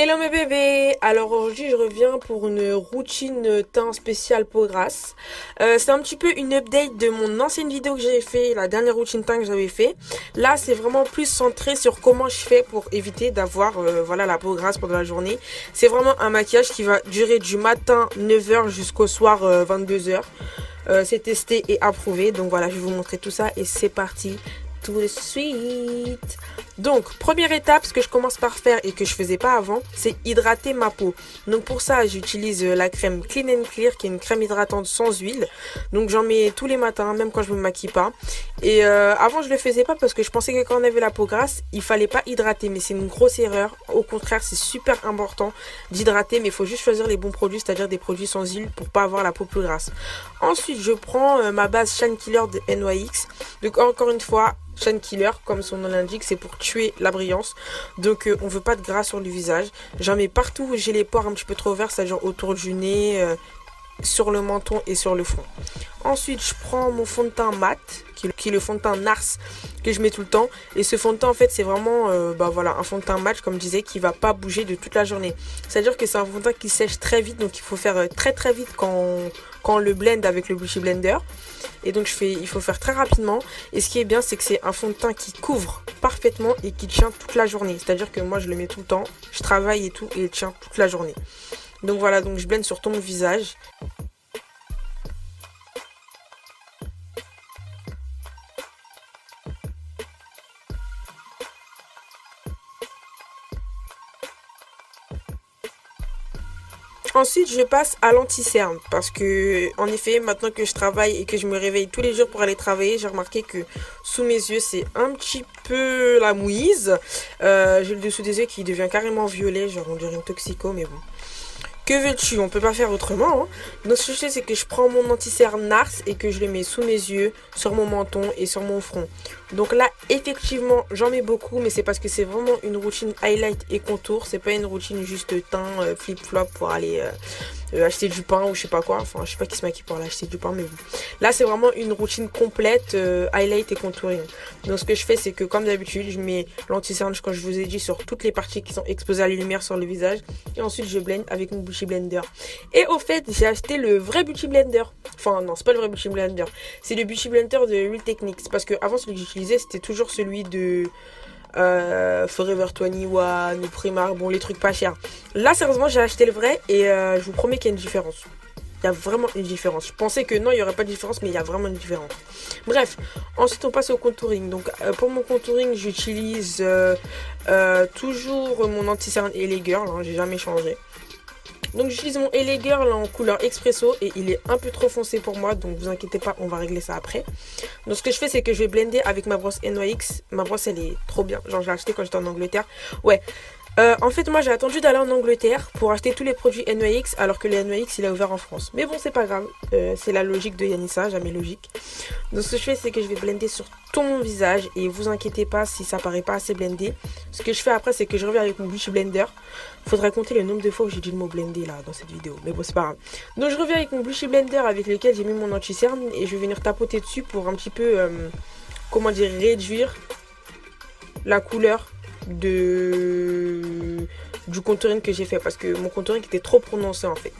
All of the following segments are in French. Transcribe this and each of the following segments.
Hello mes bébés. Alors aujourd'hui je reviens pour une routine teint spécial peau grasse. C'est un petit peu une update de mon ancienne vidéo que j'avais fait, la dernière routine teint que j'avais fait. Là c'est vraiment plus centré sur comment je fais pour éviter d'avoir voilà, la peau grasse pendant la journée. C'est vraiment un maquillage qui va durer du matin 9 h jusqu'au soir 22 h. C'est testé et approuvé, donc voilà, je vais vous montrer tout ça et c'est parti tout de suite. Donc première étape, ce que je commence par faire et que je faisais pas avant, c'est hydrater ma peau. Donc pour ça j'utilise la crème Clean and Clear, qui est une crème hydratante sans huile. Donc j'en mets tous les matins, même quand je me maquille pas. Et avant je le faisais pas parce que je pensais que quand on avait la peau grasse il fallait pas hydrater, mais c'est une grosse erreur. Au contraire, c'est super important d'hydrater, mais il faut juste choisir les bons produits, c'est-à-dire des produits sans huile pour pas avoir la peau plus grasse. Ensuite je prends ma base Shine Killer de NYX. Donc encore une fois, Shine Killer, comme son nom l'indique, c'est pour tuer la brillance. Donc on veut pas de gras sur le visage. J'en mets partout où j'ai les pores un petit peu trop verts, c'est-à-dire autour du nez, sur le menton et sur le front. Ensuite je prends mon fond de teint mat, qui est le fond de teint Nars, que je mets tout le temps. Et ce fond de teint en fait c'est vraiment voilà, un fond de teint mat, comme je disais, qui va pas bouger de toute la journée. C'est à dire que c'est un fond de teint qui sèche très vite, donc il faut faire très vite quand on le blend avec le Beauty Blender. Et donc il faut faire très rapidement. Et ce qui est bien, c'est que c'est un fond de teint qui couvre parfaitement et qui tient toute la journée. C'est à dire que moi je le mets tout le temps, je travaille et tout, et il tient toute la journée. Donc voilà, donc je blende sur tout mon visage. Ensuite, je passe à l'anti-cerne parce que, en effet, maintenant que je travaille et que je me réveille tous les jours pour aller travailler, j'ai remarqué que sous mes yeux, c'est un petit peu la mouise. J'ai le dessous des yeux qui devient carrément violet, genre on dirait une toxico, mais bon. Que veux-tu? On peut pas faire autrement, hein. Donc ce que je fais, c'est que je prends mon anti-cerne Nars et que je le mets sous mes yeux, sur mon menton et sur mon front. Donc là, effectivement, j'en mets beaucoup, mais c'est parce que c'est vraiment une routine highlight et contour. C'est pas une routine juste teint flip-flop pour aller acheter du pain ou je sais pas quoi. Enfin, je sais pas qui se maquille pour aller acheter du pain, mais bon. Là, c'est vraiment une routine complète highlight et contouring. Donc ce que je fais, c'est que comme d'habitude, je mets l'anti-cerne, comme je vous ai dit, sur toutes les parties qui sont exposées à la lumière sur le visage. Et ensuite, je blende avec mon Beauty Blender. Et au fait, j'ai acheté le vrai Beauty Blender. Enfin, non, c'est pas le vrai Beauty Blender. C'est le Beauty Blender de Real Techniques. Parce que avant, celui que j'utilisais, c'était toujours celui de Forever 21 ou Primark, bon, les trucs pas chers. Là, sérieusement, j'ai acheté le vrai et je vous promets qu'il y a une différence. Il y a vraiment une différence. Je pensais que non, il n'y aurait pas de différence, mais il y a vraiment une différence. Bref, ensuite on passe au contouring. Donc pour mon contouring, j'utilise toujours mon anti-cerne LA Girl, hein, j'ai jamais changé. Donc j'utilise mon LA Girl en couleur Expresso et il est un peu trop foncé pour moi, donc vous inquiétez pas, on va régler ça après. Donc ce que je fais, c'est que je vais blender avec ma brosse NYX. Ma brosse, elle est trop bien, genre je l'ai achetée quand j'étais en Angleterre. Ouais. En fait, moi j'ai attendu d'aller en Angleterre pour acheter tous les produits NYX alors que le NYX il a ouvert en France. Mais bon, c'est pas grave, c'est la logique de Yanissa, jamais logique. Donc ce que je fais, c'est que je vais blender sur tout mon visage et vous inquiétez pas si ça paraît pas assez blendé. Ce que je fais après, c'est que je reviens avec mon Beauty Blender. Faudrait compter le nombre de fois où j'ai dit le mot blender là dans cette vidéo, mais bon, c'est pas grave. Donc je reviens avec mon Beauty Blender avec lequel j'ai mis mon anti-cerne et je vais venir tapoter dessus pour un petit peu, comment dire, réduire la couleur du contouring que j'ai fait parce que mon contouring était trop prononcé en fait.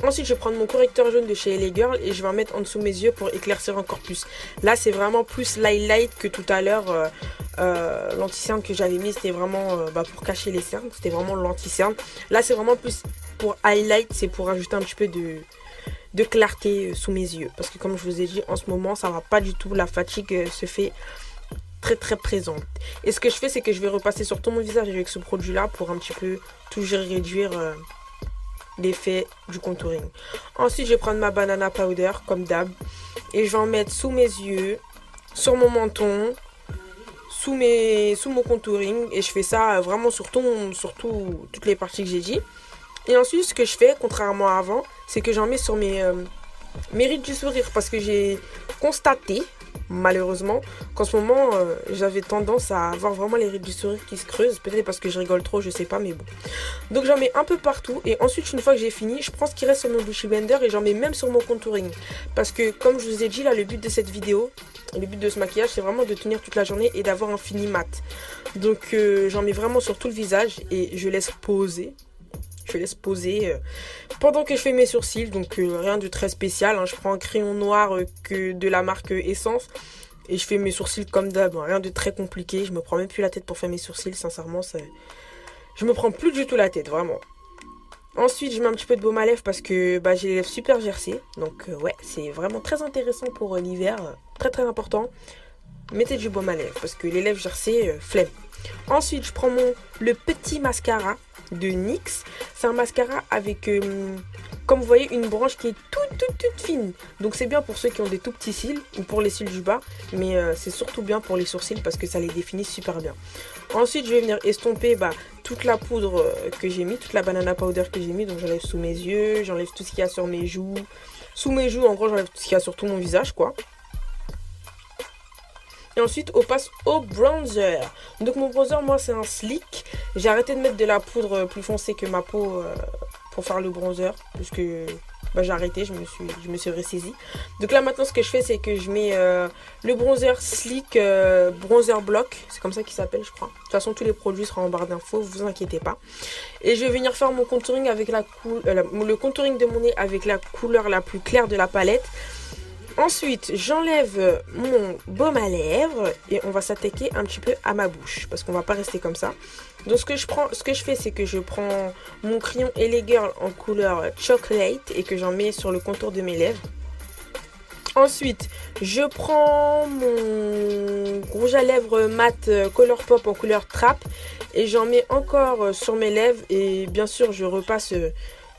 Ensuite je vais prendre mon correcteur jaune de chez LA Girl et je vais en mettre en dessous mes yeux pour éclaircir encore plus. Là c'est vraiment plus l'highlight que tout à l'heure. L'anti-cerne que j'avais mis c'était vraiment pour cacher les cernes, c'était vraiment l'anti-cerne. Là c'est vraiment plus pour highlight, c'est pour ajouter un petit peu de clarté sous mes yeux parce que comme je vous ai dit, en ce moment ça va pas du tout, la fatigue se fait très présente. Et ce que je fais, c'est que je vais repasser sur tout mon visage avec ce produit là pour un petit peu toujours réduire l'effet du contouring. Ensuite je vais prendre ma banana powder comme d'hab et je vais en mettre sous mes yeux, sur mon menton, sous mon contouring, et je fais ça vraiment sur toutes les parties que j'ai dit. Et ensuite ce que je fais, contrairement à avant, c'est que j'en mets sur mes rides du sourire parce que j'ai constaté malheureusement qu'en ce moment j'avais tendance à avoir vraiment les rides du sourire qui se creusent, peut-être parce que je rigole trop, je sais pas, mais bon. Donc j'en mets un peu partout et ensuite une fois que j'ai fini, je prends ce qui reste sur mon Beauty Blender et j'en mets même sur mon contouring parce que comme je vous ai dit là, le but de cette vidéo, le but de ce maquillage, c'est vraiment de tenir toute la journée et d'avoir un fini mat. Donc j'en mets vraiment sur tout le visage et je laisse poser Je laisse poser pendant que je fais mes sourcils. Donc rien de très spécial, hein. Je prends un crayon noir que de la marque Essence. Et je fais mes sourcils comme d'hab, hein. Rien de très compliqué. Je me prends même plus la tête pour faire mes sourcils, sincèrement. Je me prends plus du tout la tête, vraiment. Ensuite, je mets un petit peu de baume à lèvres parce que j'ai les lèvres super gercées. Donc ouais, c'est vraiment très intéressant pour l'hiver. Très très important. Mettez du baume à lèvres parce que les lèvres gercées, flemme. Ensuite, je prends le petit mascara de NYX. C'est un mascara avec, comme vous voyez, une branche qui est toute fine. Donc c'est bien pour ceux qui ont des tout petits cils ou pour les cils du bas. Mais c'est surtout bien pour les sourcils parce que ça les définit super bien. Ensuite, je vais venir estomper toute la poudre que j'ai mis, toute la banana powder que j'ai mis. Donc j'enlève sous mes yeux, j'enlève tout ce qu'il y a sur mes joues. Sous mes joues, en gros, j'enlève tout ce qu'il y a sur tout mon visage, quoi. Et ensuite, on passe au bronzer. Donc mon bronzer, moi, c'est un slick. J'ai arrêté de mettre de la poudre plus foncée que ma peau pour faire le bronzer. Parce que j'ai arrêté, je me suis ressaisie. Donc là, maintenant, ce que je fais, c'est que je mets le bronzer slick bronzer block. C'est comme ça qu'il s'appelle, je crois. De toute façon, tous les produits seront en barre d'infos, vous inquiétez pas. Et je vais venir faire mon contouring avec le contouring de mon nez avec la couleur la plus claire de la palette. Ensuite, j'enlève mon baume à lèvres et on va s'attaquer un petit peu à ma bouche parce qu'on va pas rester comme ça. Donc ce que je fais, c'est que je prends mon crayon LA Girl en couleur chocolate et que j'en mets sur le contour de mes lèvres. Ensuite, je prends mon rouge à lèvres mat Colourpop en couleur Trap et j'en mets encore sur mes lèvres et bien sûr, je repasse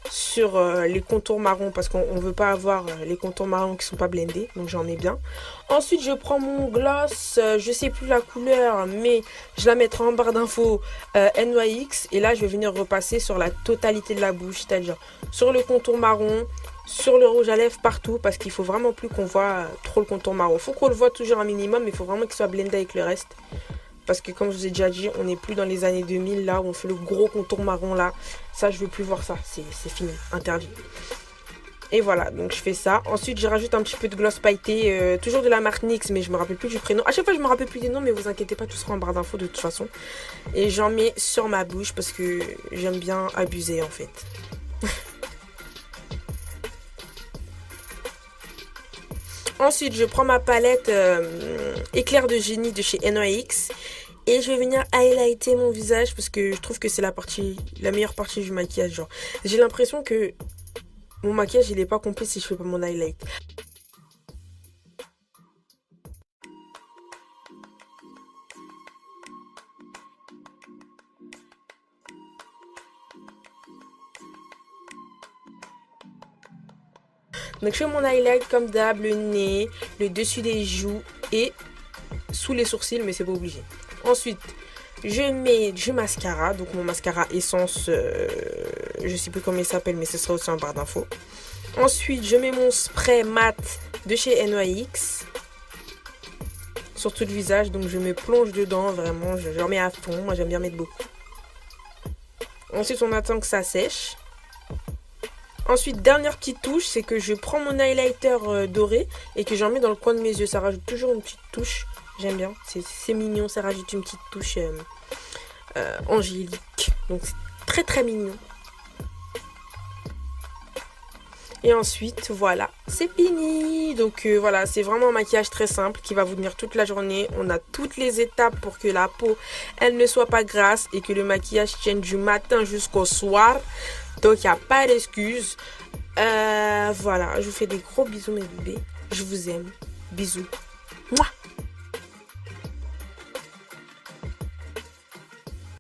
sur les contours marrons parce qu'on ne veut pas avoir les contours marrons qui sont pas blendés, donc j'en mets bien. Ensuite, je prends mon gloss, je sais plus la couleur, mais je la mettrai en barre d'infos NYX et là je vais venir repasser sur la totalité de la bouche, c'est-à-dire sur le contour marron, sur le rouge à lèvres, partout, parce qu'il faut vraiment plus qu'on voit trop le contour marron. Il faut qu'on le voit toujours un minimum, mais il faut vraiment qu'il soit blendé avec le reste. Parce que comme je vous ai déjà dit, on n'est plus dans les années 2000 là où on fait le gros contour marron là. Ça, je veux plus voir ça. C'est fini, interdit. Et voilà, donc je fais ça. Ensuite, je rajoute un petit peu de gloss pailleté. Toujours de la marque NYX, mais je me rappelle plus du prénom. À chaque fois, je me rappelle plus des noms, mais vous inquiétez pas, tout sera en barre d'infos de toute façon. Et j'en mets sur ma bouche parce que j'aime bien abuser en fait. Ensuite, je prends ma palette éclair de génie de chez NYX et je vais venir highlighter mon visage parce que je trouve que c'est la meilleure partie du maquillage. Genre, j'ai l'impression que mon maquillage il est pas complet si je fais pas mon highlight. Donc je fais mon highlight comme d'hab, le nez, le dessus des joues et sous les sourcils, mais c'est pas obligé. Ensuite, je mets du mascara, donc mon mascara Essence, je sais plus comment il s'appelle, mais ce sera aussi en barre d'infos. Ensuite, je mets mon spray mat de chez NYX sur tout le visage, donc je me plonge dedans, vraiment, je le mets à fond, moi j'aime bien mettre beaucoup. Ensuite, on attend que ça sèche. Ensuite, dernière petite touche, c'est que je prends mon highlighter doré et que j'en mets dans le coin de mes yeux. Ça rajoute toujours une petite touche. J'aime bien. C'est mignon. Ça rajoute une petite touche angélique. Donc, c'est très très mignon. Et ensuite, voilà, c'est fini. Donc voilà, c'est vraiment un maquillage très simple qui va vous tenir toute la journée. On a toutes les étapes pour que la peau, elle ne soit pas grasse et que le maquillage tienne du matin jusqu'au soir. Donc, il n'y a pas d'excuses. Voilà, je vous fais des gros bisous mes bébés. Je vous aime. Bisous. Mouah.